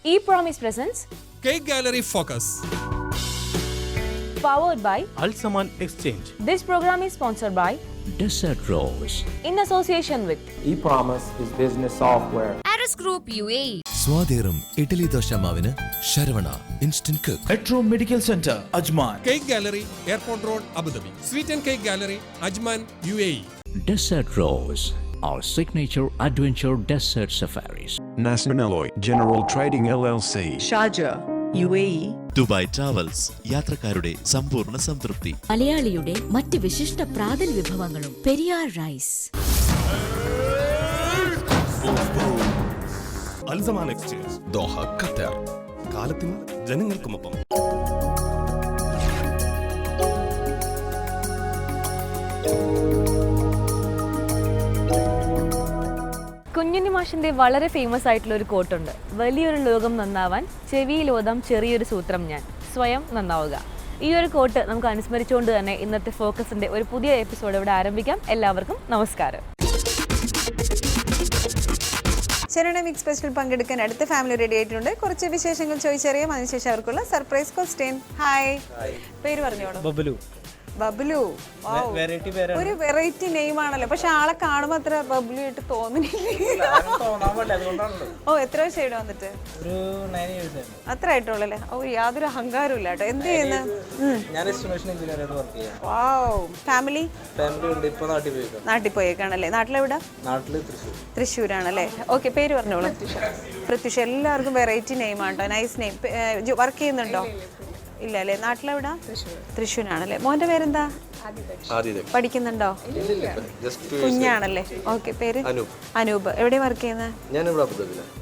E-Promise presents Cake Gallery Focus. Powered by Al-Saman Exchange. This program is sponsored by Desert Rose. in association with E-Promise is business software. Aris Group UAE. സ്വാതേറും idli dosa മാവിന് Saravana instant cook. Metro Medical Center, Ajman. Cake Gallery, Airport Road, Abu Dhabi. Sweet and Cake Gallery, Ajman, UAE. Desert Rose. Our signature adventure desert safaris. Nasman Alloy General Trading LLC. Sharjah, UAE. Dubai travels യാത്രക്കാരുടെ സമ്പൂർണ്ണ സംതൃപ്തി. മലയാളിയുടെ മറ്റ് വിശിഷ്ട പ്രാതൽ വിഭവങ്ങളും Periyar rice. Alsaman exchange, Doha, Qatar. കാലത്തിനും ജനങ്ങൾക്കുമൊപ്പം. കുഞ്ഞുണ്ണി മാഷിന്റെ വളരെ ഫേമസ് ആയിട്ടുള്ള ഒരു കോട്ടുണ്ട്. വലിയൊരു ലോകം നന്നാവാൻ ചെവിയിലോതാം ചെറിയൊരു സൂത്രം ഞാൻ, സ്വയം നന്നാവുക. ഈ ഒരു കോട്ട് നമുക്ക് അനുസ്മരിച്ചുകൊണ്ട് തന്നെ ഇന്നത്തെ ഫോക്കസിന്റെ ഒരു പുതിയ എപ്പിസോഡ് ഇവിടെ ആരംഭിക്കാം. എല്ലാവർക്കും നമസ്കാരം. ശരണ മിക്സ് സ്പെഷ്യൽ പങ്കെടുക്കാൻ അടുത്ത ഫാമിലി റെഡി ആയിട്ടുണ്ട്. കുറച്ച് വിശേഷങ്ങൾ ചോദിച്ചറിയാം, അതിനുശേഷം അവർക്കുള്ള സർപ്രൈസ് ക്വസ്റ്റ്യൻ. ഹായ്, പേര് പറഞ്ഞോളൂ. Bablu. ബബ്ലു. ഒരു വെറൈറ്റി നെയിം ആണല്ലോ, പക്ഷെ ആളെ കാണുമ്പോ അത്ര ബബ്ലു ആയിട്ട് തോന്നുന്നില്ല. ഓ, എത്ര വയസ്സായിട്ട് വന്നിട്ട്? അത്ര ആയിട്ടുള്ളല്ലേ? ഓ, യാതൊരു അഹങ്കാരവും ഇല്ല കേട്ടോ. എന്ത് ചെയ്യുന്നു? ഫാമിലി നാട്ടിൽ പോയേക്കാണല്ലേ? നാട്ടിലെവിടെ? തൃശ്ശൂരാണല്ലേ? ഓക്കെ, പേര് പറഞ്ഞോളൂ. പ്രത്യുഷ. എല്ലാവർക്കും വെറൈറ്റി നെയിം ആണോ? Nice name. വർക്ക് ചെയ്യുന്നുണ്ടോ? ഇല്ല അല്ലേ? നാട്ടിലെവിടാ? തൃശ്ശൂരാണല്ലേ? മോന്റെ പേരെന്താ? പഠിക്കുന്നുണ്ടോ? കുഞ്ഞാണല്ലേ? ഓക്കെ, പേര് അനൂപ്. എവിടെ വർക്ക് ചെയ്യുന്നത്?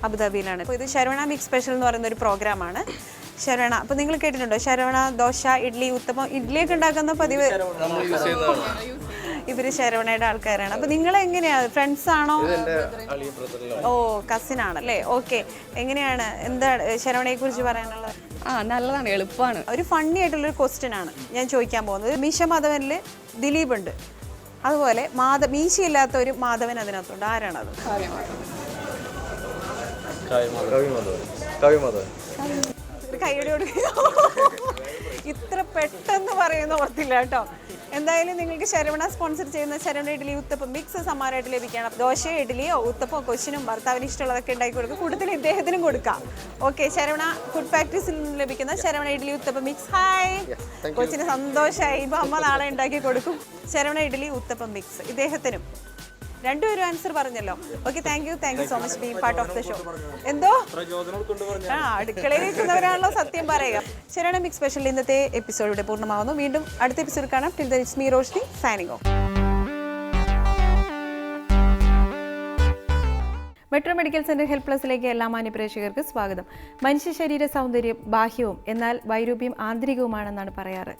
അബുദാബിയിലാണ്. അപ്പോൾ ഇത് ശരവണ മിക്സ് സ്പെഷ്യൽ എന്ന് പറയുന്ന ഒരു പ്രോഗ്രാമാണ്. ശരവണ, അപ്പോൾ നിങ്ങൾ കേട്ടിട്ടുണ്ടോ? ശരവണ ദോശ, ഇഡ്ഡലി, ഉത്തപ്പം. ഇഡ്ഡലിയൊക്കെ ഉണ്ടാക്കുന്ന പതിവ് ഇവര് ശരവണയുടെ ആൾക്കാരാണ്. അപ്പൊ നിങ്ങൾ എങ്ങനെയാ, ഫ്രണ്ട്സ് ആണോ? ഓ, കസിൻ ആണല്ലേ? ഓക്കെ. എങ്ങനെയാണ്, എന്താണ് ശരവണയെ കുറിച്ച് പറയാനുള്ളത്? നല്ലതാണ്, എളുപ്പമാണ്. ഒരു ഫണ്ണി ആയിട്ടുള്ളൊരു ക്വസ്റ്റ്യൻ ആണ് ഞാൻ ചോദിക്കാൻ പോകുന്നത്. മീശ മാധവനിൽ ദിലീപ് ഉണ്ട്, അതുപോലെ മീശയില്ലാത്ത ഒരു മാധവൻ അതിനകത്തുണ്ട്. ആരാണത്? കൈയോടെ ഇത്ര പെട്ടെന്ന് പറയുന്ന ഓർത്തില്ല കേട്ടോ. എന്തായാലും നിങ്ങൾക്ക് ശരവണ സ്പോൺസർ ചെയ്യുന്ന ശരവണ ഇഡ്ഡലി ഉത്തപ്പം മിക്സ് സമ്മാനമായിട്ട് ലഭിക്കണം. ദോശയോ ഇഡ്ഡലിയോ ഉത്തപ്പോ കൊച്ചിനും ഭർത്താവിന് ഇഷ്ടമുള്ളതൊക്കെ ഉണ്ടാക്കി കൊടുക്കുക. കൂടുതൽ ഇദ്ദേഹത്തിനും കൊടുക്കാം. ഓക്കെ, ശരവണ ഫുഡ് ഫാക്ടറീസിൽ നിന്ന് ലഭിക്കുന്ന ശരവണ ഇഡ്ഡലി ഉത്തപ്പം മിക്സ്. ഹായ്, കൊച്ചിന് സന്തോഷമായി. ഇപ്പൊ അമ്മ നാളെ ഉണ്ടാക്കി കൊടുക്കും. ശരവണ ഇഡ്ഡലി ഉത്തപ്പം മിക്സ് ഇദ്ദേഹത്തിനും. രണ്ടുപേരും ആൻസർ പറഞ്ഞല്ലോ. Okay, thank you so much being part of the show. എന്തോ അടുക്കളയിൽ നിൽക്കുന്നവരാണല്ലോ സത്യം പറയുക. ശരവണ മിക്സ് സ്പെഷ്യൽ ഇന്നത്തെ എപ്പിസോഡ് ഇവിടെ പൂർണ്ണമാവുന്നു. വീണ്ടും അടുത്ത എപ്പിസോഡ് കാണാം. Till then it's me Roshni signing off. Metro medical centre health പ്ലസിലേക്ക് എല്ലാ മാന്യ പ്രേക്ഷകർക്ക് സ്വാഗതം. മനുഷ്യ ശരീര സൗന്ദര്യം ബാഹ്യവും എന്നാൽ വൈരൂപ്യം ആന്തരികവുമാണെന്നാണ് പറയാറ്.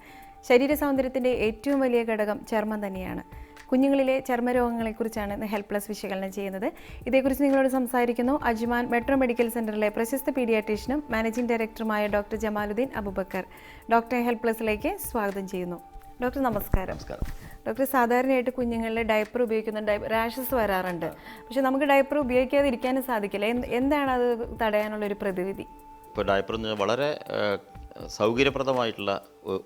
ശരീര സൗന്ദര്യത്തിൻ്റെ ഏറ്റവും വലിയ ഘടകം ചർമ്മം തന്നെയാണ്. കുഞ്ഞുങ്ങളിലെ ചർമ്മരോഗങ്ങളെക്കുറിച്ചാണ് ഇന്ന് ഹെൽത്ത് പ്ലസ് വിശകലനം ചെയ്യുന്നത്. ഇതേക്കുറിച്ച് നിങ്ങളോട് സംസാരിക്കുന്നു അജ്മാൻ മെട്രോ മെഡിക്കൽ സെന്ററിലെ പ്രശസ്ത പീഡിയാട്രീഷ്യനും മാനേജിംഗ് ഡയറക്ടറുമായ ഡോക്ടർ ജമാലുദ്ദീൻ അബൂബക്കർ. ഡോക്ടറെ ഹെൽത്ത് പ്ലസിലേക്ക് സ്വാഗതം ചെയ്യുന്നു. ഡോക്ടർ നമസ്കാരം. ഡോക്ടർ, സാധാരണയായിട്ട് കുഞ്ഞുങ്ങളിലെ ഡയപ്പർ ഉപയോഗിക്കുന്ന റാഷസ് വരാറുണ്ട്, പക്ഷെ നമുക്ക് ഡയപ്പർ ഉപയോഗിക്കാതിരിക്കാനും സാധിക്കില്ല. എന്താണ് അത് തടയാനുള്ളൊരു പ്രതിവിധി? ഇപ്പോൾ ഡയപ്പർ എന്ന് വളരെ സൗകര്യപ്രദമായിട്ടുള്ള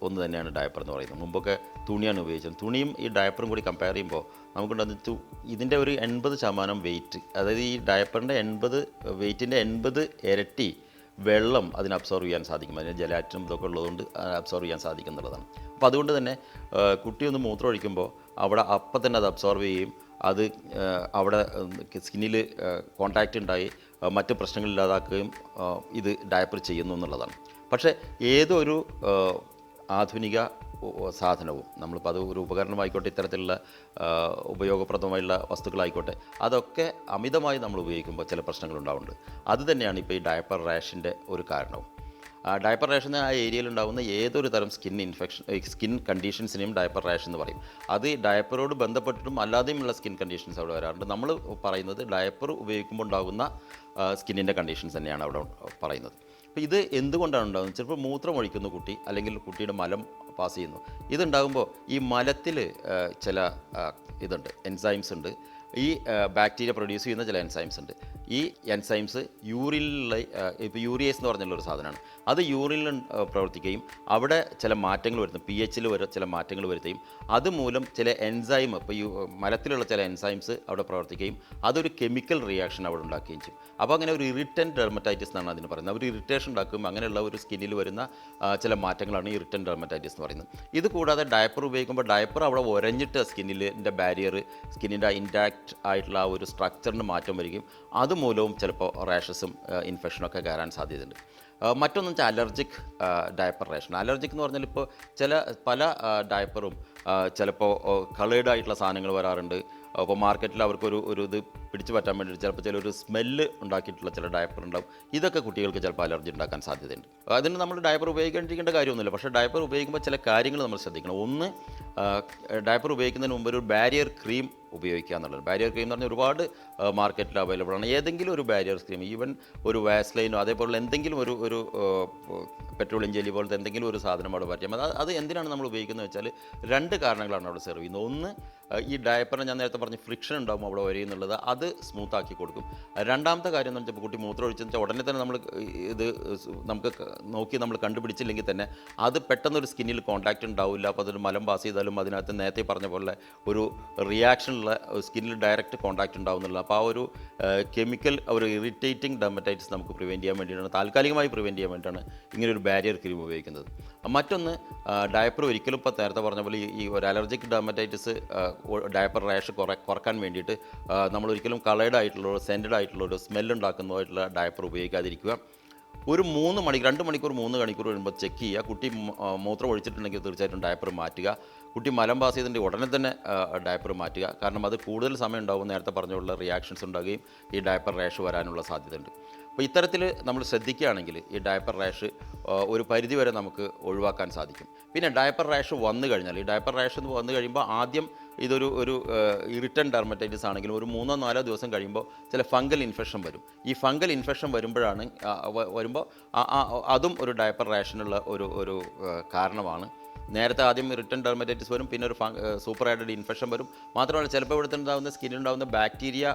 ഒന്ന് തന്നെയാണ് ഡയപ്പർ എന്ന് പറയുന്നത്. മുമ്പൊക്കെ തുണിയാണ് ഉപയോഗിച്ചത്. തുണിയും ഈ ഡയപ്പറും കൂടി കമ്പയർ ചെയ്യുമ്പോൾ നമുക്കുണ്ടാകുന്ന ഇതിൻ്റെ ഒരു 80% വെയിറ്റ്, അതായത് ഈ ഡയപ്പറിൻ്റെ വെയിറ്റിൻ്റെ 80 ഇരട്ടി വെള്ളം അതിന് അബ്സോർവ് ചെയ്യാൻ സാധിക്കും. അതിന് ജലാറ്റിനും ഇതൊക്കെ ഉള്ളതുകൊണ്ട് അബ്സോർവ് ചെയ്യാൻ സാധിക്കുന്നുള്ളതാണ്. അപ്പോൾ അതുകൊണ്ട് തന്നെ കുട്ടിയൊന്ന് മൂത്രം ഒഴിക്കുമ്പോൾ അവിടെ അപ്പം തന്നെ അത് അബ്സോർവ് ചെയ്യുകയും അത് അവിടെ സ്കിന്നിൽ കോൺടാക്റ്റ് ഉണ്ടായി മറ്റ് പ്രശ്നങ്ങളില്ലാതാക്കുകയും ഇത് ഡയപ്പർ ചെയ്യുന്നു എന്നുള്ളതാണ്. പക്ഷേ ഏതൊരു ആധുനിക സാധനവും, നമ്മളിപ്പോൾ അത് ഒരു ഉപകരണമായിക്കോട്ടെ, ഇത്തരത്തിലുള്ള ഉപയോഗപ്രദമായുള്ള വസ്തുക്കളായിക്കോട്ടെ, അതൊക്കെ അമിതമായി നമ്മൾ ഉപയോഗിക്കുമ്പോൾ ചില പ്രശ്നങ്ങളുണ്ടാവുന്നുണ്ട്. അതുതന്നെയാണ് ഇപ്പോൾ ഈ ഡയപ്പർ റാഷിൻ്റെ ഒരു കാരണവും. ഡയപ്പർ റാഷ് എന്ന ആ ഏരിയയിൽ ഉണ്ടാകുന്ന ഏതൊരു തരം സ്കിൻ കണ്ടീഷൻസിനെയും ഡയപ്പർ റാഷ് എന്ന് പറയും. അത് ഡയപ്പറോട് ബന്ധപ്പെട്ടിട്ടും അല്ലാതെയുമുള്ള സ്കിൻ കണ്ടീഷൻസ് അവിടെ വരാറുണ്ട്. നമ്മൾ പറയുന്നത് ഡയപ്പർ ഉപയോഗിക്കുമ്പോൾ ഉണ്ടാകുന്ന സ്കിന്നിൻ്റെ കണ്ടീഷൻസ് തന്നെയാണ് അവിടെ പറയുന്നത്. അപ്പോൾ ഇത് എന്തുകൊണ്ടാണ് ഉണ്ടാകുന്നത്? ചിലപ്പോൾ മൂത്രം ഒഴിക്കുന്ന കുട്ടി അല്ലെങ്കിൽ കുട്ടിയുടെ മലം പാസ് ചെയ്യുന്നു. ഇതുണ്ടാകുമ്പോൾ ഈ മലത്തിൽ ചില എൻസൈംസ് ഉണ്ട്. ഈ ബാക്ടീരിയ പ്രൊഡ്യൂസ് ചെയ്യുന്ന ചില എൻസൈംസ് ഉണ്ട്. ഈ എൻസൈംസ് യൂറിനിലുള്ള ഇപ്പോൾ യൂറിയേസ് എന്ന് പറഞ്ഞുള്ളൊരു സാധനമാണ്. അത് യൂറിനിൽ പ്രവർത്തിക്കുകയും അവിടെ ചില മാറ്റങ്ങൾ വരുത്തും, pH ചില മാറ്റങ്ങൾ വരുത്തുകയും അതുമൂലം ചില എൻസൈം, ഇപ്പോൾ മലത്തിലുള്ള ചില എൻസൈംസ് അവിടെ പ്രവർത്തിക്കുകയും അതൊരു കെമിക്കൽ റിയാക്ഷൻ അവിടെ ഉണ്ടാക്കുകയും ചെയ്യും. അപ്പോൾ അങ്ങനെ ഒരു ഇറിറ്റൻറ്റ് ഡെർമറ്റൈറ്റിസ് എന്നാണ് അതിന് പറയുന്നത്. ഒരു ഇറിറ്റേഷൻ ഉണ്ടാക്കും, അങ്ങനെയുള്ള ഒരു സ്കിന്നിൽ വരുന്ന ചില മാറ്റങ്ങളാണ് ഇറിറ്റൻറ്റ് ഡെർമറ്റൈറ്റിസ് എന്ന് പറയുന്നത്. ഇത് കൂടാതെ ഡയപ്പർ ഉപയോഗിക്കുമ്പോൾ ഡയപ്പർ അവിടെ ഉരഞ്ഞിട്ട് സ്കിന്നിൻ്റെ ബാരിയർ, സ്കിന്നിൻ്റെ ഇൻടാക്റ്റ് ആയിട്ടുള്ള ആ ഒരു സ്ട്രക്ചറിന് മാറ്റം വരികയും അതുമൂലവും ചിലപ്പോൾ റാഷസും ഇൻഫെക്ഷനൊക്കെ കയറാൻ സാധ്യതയുണ്ട്. മറ്റൊന്ന് വെച്ചാൽ അലർജിക് ഡയപ്പർ റേഷൻ. അലർജിക് എന്ന് പറഞ്ഞാൽ ഇപ്പോൾ പല ഡയപ്പറും ചിലപ്പോൾ കളേർഡ് ആയിട്ടുള്ള സാധനങ്ങൾ വരാറുണ്ട്. അപ്പോൾ മാർക്കറ്റിൽ അവർക്കൊരു ഇത് പിടിച്ചു പറ്റാൻ വേണ്ടിയിട്ട് ചിലപ്പോൾ ചിലൊരു സ്മെല്ല് ഉണ്ടാക്കിയിട്ടുള്ള ചില ഡയപ്പർ ഉണ്ടാവും. ഇതൊക്കെ കുട്ടികൾക്ക് ചിലപ്പോൾ അലർജി ഉണ്ടാക്കാൻ സാധ്യതയുണ്ട്. അതിന് നമ്മൾ ഡയപ്പർ ഉപയോഗിക്കേണ്ടിരിക്കേണ്ട കാര്യമൊന്നുമില്ല. പക്ഷേ ഡയപ്പർ ഉപയോഗിക്കുമ്പോൾ ചില കാര്യങ്ങൾ നമ്മൾ ശ്രദ്ധിക്കണം. ഒന്ന്, ഡയപ്പർ ഉപയോഗിക്കുന്നതിന് മുമ്പ് ഒരു ബാരിയർ ക്രീം ഉപയോഗിക്കുക എന്നുള്ളത്. ബാരിയർ ക്രീം എന്ന് പറഞ്ഞാൽ ഒരുപാട് മാർക്കറ്റിൽ അവൈലബിൾ ആണ്. ഏതെങ്കിലും ഒരു ബാരിയർ ക്രീം, ഈവൻ ഒരു വാസ്ലൈനോ അതേപോലെ എന്തെങ്കിലും ഒരു പെട്രോളിയം ജെല്ലി പോലത്തെ എന്തെങ്കിലും ഒരു സാധനം അവിടെ പറ്റാം. അത് എന്തിനാണ് നമ്മൾ ഉപയോഗിക്കുന്നത് വെച്ചാൽ 2 കാരണങ്ങളാണ് അവിടെ സെർവ് ചെയ്യുന്നത്. ഒന്ന്, ഈ ഡയപ്പറിന് ഞാൻ നേരത്തെ പറഞ്ഞ് ഫ്രിക്ഷൻ ഉണ്ടാകും അവിടെ വരെയെന്നുള്ളത്, അത് സ്മൂത്താക്കി കൊടുക്കും. രണ്ടാമത്തെ കാര്യം എന്ന് വെച്ചാൽ കുട്ടി മൂത്രം ഒഴിച്ചെന്ന് വെച്ചാൽ ഉടനെ തന്നെ നമുക്ക് നോക്കി നമ്മൾ കണ്ടുപിടിച്ചില്ലെങ്കിൽ തന്നെ അത് പെട്ടെന്നൊരു സ്കിന്നിൽ കോൺടാക്റ്റ് ഉണ്ടാവില്ല. അപ്പോൾ അതൊരു മലം പാസ് ചെയ്താലും അതിനകത്ത് നേരത്തെ പറഞ്ഞ പോലെ ഒരു റിയാക്ഷനുള്ള സ്കിന്നിൽ ഡയറക്റ്റ് കോൺടാക്റ്റ് ഉണ്ടാവുന്നില്ല. അപ്പോൾ ആ ഒരു കെമിക്കൽ, ഒരു ഇറിറ്റേറ്റിംഗ് ഡെർമറ്റൈറ്റിസ് നമുക്ക് പ്രിവെൻറ്റ് ചെയ്യാൻ വേണ്ടിയിട്ടാണ്, താൽക്കാലികമായി പ്രിവെൻറ്റ് ചെയ്യാൻ വേണ്ടിയിട്ടാണ് ഇങ്ങനെ ഒരു ബാരിയർ ക്രീം ഉപയോഗിക്കുന്നത്. മറ്റൊന്ന്, ഡയപ്പർ ഒരിക്കലും ഇപ്പോൾ നേരത്തെ പറഞ്ഞ പോലെ ഈ ഒരു അലർജിക് ഡെർമറ്റൈറ്റിസ് ഡയപ്പർ റാഷ് കുറക്കാൻ വേണ്ടിയിട്ട് നമ്മളൊരിക്കലും കളേർഡ് ആയിട്ടുള്ള, സെൻറ്റഡ് ആയിട്ടുള്ള, ഒരു സ്മെല്ലുണ്ടാക്കുന്നതായിട്ടുള്ള ഡയപ്പർ ഉപയോഗിക്കാതിരിക്കുക. ഒരു 2 മണിക്കൂർ 3 മണിക്കൂർ വരുമ്പോൾ ചെക്ക് ചെയ്യുക. കുട്ടി മൂത്രം ഒഴിച്ചിട്ടുണ്ടെങ്കിൽ തീർച്ചയായിട്ടും ഡയപ്പർ മാറ്റുക. കുട്ടി മലം പാസ് ചെയ്തിട്ടുണ്ടെങ്കിൽ ഉടനെ തന്നെ ഡയപ്പർ മാറ്റുക. കാരണം അത് കൂടുതൽ സമയം ഉണ്ടാവും, നേരത്തെ പറഞ്ഞുള്ള റിയാക്ഷൻസ് ഉണ്ടാകുകയും ഈ ഡയപ്പർ റാഷ് വരാനുള്ള സാധ്യതയുണ്ട്. അപ്പോൾ ഇത്തരത്തിൽ നമ്മൾ ശ്രദ്ധിക്കുകയാണെങ്കിൽ ഈ ഡയപ്പർ റാഷ് ഒരു പരിധി വരെ നമുക്ക് ഒഴിവാക്കാൻ സാധിക്കും. പിന്നെ ഡയപ്പർ റാഷ് വന്നു കഴിഞ്ഞാൽ, ഈ ഡയപ്പർ റാഷ് വന്നു കഴിയുമ്പോൾ ആദ്യം ഇതൊരു ഇറിറ്റൻറ്റ് ഡെർമറ്റൈറ്റിസ് ആണെങ്കിലും ഒരു 3-4 ദിവസം കഴിയുമ്പോൾ ചില ഫംഗൽ ഇൻഫെക്ഷൻ വരും. ഈ ഫംഗൽ ഇൻഫെക്ഷൻ വരുമ്പോൾ അതും ഒരു ഡയപ്പർ റാഷിനുള്ള ഒരു കാരണമാണ്. നേരത്തെ ആദ്യം ഇറിറ്റൻറ്റ് ഡെർമറ്റൈറ്റിസ് വരും, പിന്നെ ഒരു സൂപ്പർ ആഡഡ് ഇൻഫെക്ഷൻ വരും. മാത്രമല്ല ചിലപ്പോൾ ഇവിടുത്തെ ഉണ്ടാകുന്ന സ്കിന്നിലുണ്ടാകുന്ന ബാക്ടീരിയ